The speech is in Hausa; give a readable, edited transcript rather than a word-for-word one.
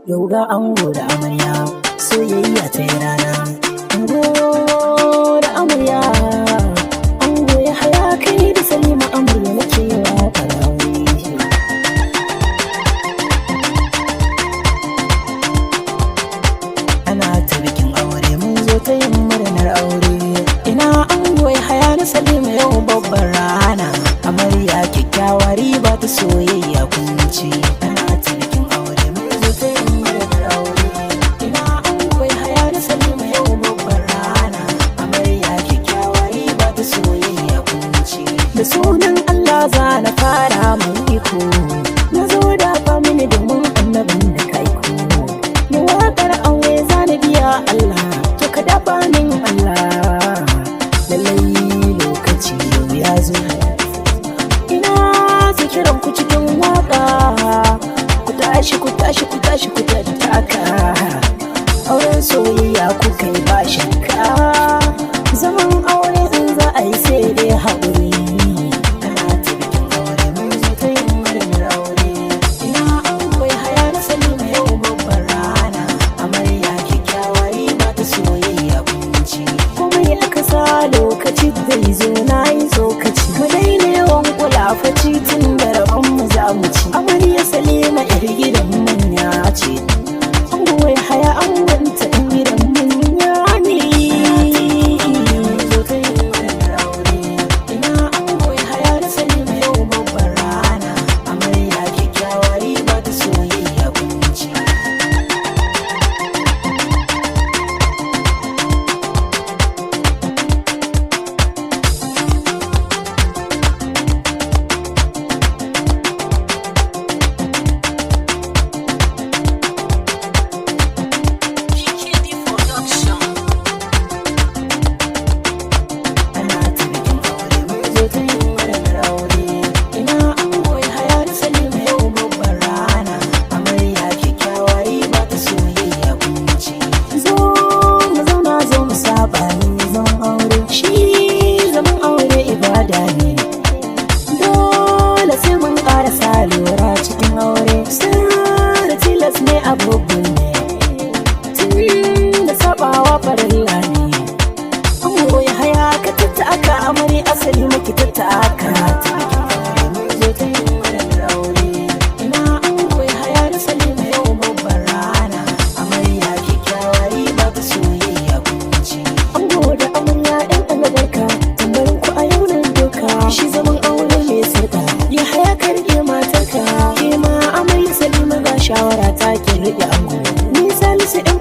Yau ga ango da amarya soyayya ta yi rana. Ango da amarya, ango ya haya kai da Salima amarya nake yawa karawi. Ana ta bikin aure mun zo ta yin murnar aure. Ina ango ya haya da Salima yau babbar rana. Amarya kyakkyawa riba ta soyayya kunci. Ana ta bikin aure mun zo ta yin murnar aure. Ina ango ya haya da Salima yau babbar rana. Amarya kyakkyawa riba ta soyayya kunci. Da sunan Allah za na fara mun iko. Na zo da fa mini domin annabin da kai ko. Ni waƙar aure za na biya Allah. To ka dafa min Allah. Lallai lokaci yau ya zo. Ina su kiran ku cikin waka. Ku tashi ku tashi ku tashi ku tattaka. Auren soyayya ku kai ba shakka. Zaman aure in za a yi sai dai haƙuri. Ana ta bikin aure mun zo ta yin murnar aure. Ina ango ya haya da Salima yau babbar rana. Amarya kyakkyawa riba ta soyayya kunci. Komai aka sa lokaci zai zo na yi tsokaci. Mu daina yawan kulafaci tun da rabon mu za mu ci. Amarya Salima yar gidan manya ce. Ango ya haya angonta ɗan gidan manya ne. Zo ta yin murnar aure. Ina ango ya haya da Salima yau babbar rana. Amarya kyakkyawa riba ta soyayya kunci. Ana ta bikin aure mun zo ta yin murnar aure. Ina ango ya haya da Salima yau babbar rana. Amarya kyakkyawa riba ta soyayya kunci. Zo mu zauna zo mu saba ni zaman aure. Shi zaman aure ibada ne. Dole sai mun ƙara sa lura cikin aure. Sirri tilas ne abubuwan ne. Tun da sabawa farilla ne. Ango ya haya ka tattaka amari asali maki tattaka. Mun zo ta yin murnar aure. Ina ango ya haya da Salima yau babbar rana. Amarya kyakkyawa riba ta soyayya kunci. Ango da amarya ɗan albarka tambarin ku a yau nan doka. Shi zaman aure mai sarka ya haya ka rike matarka. Ke ma amarya Salima ga shawara ta ki riƙe ango. Ni Salisu ɗan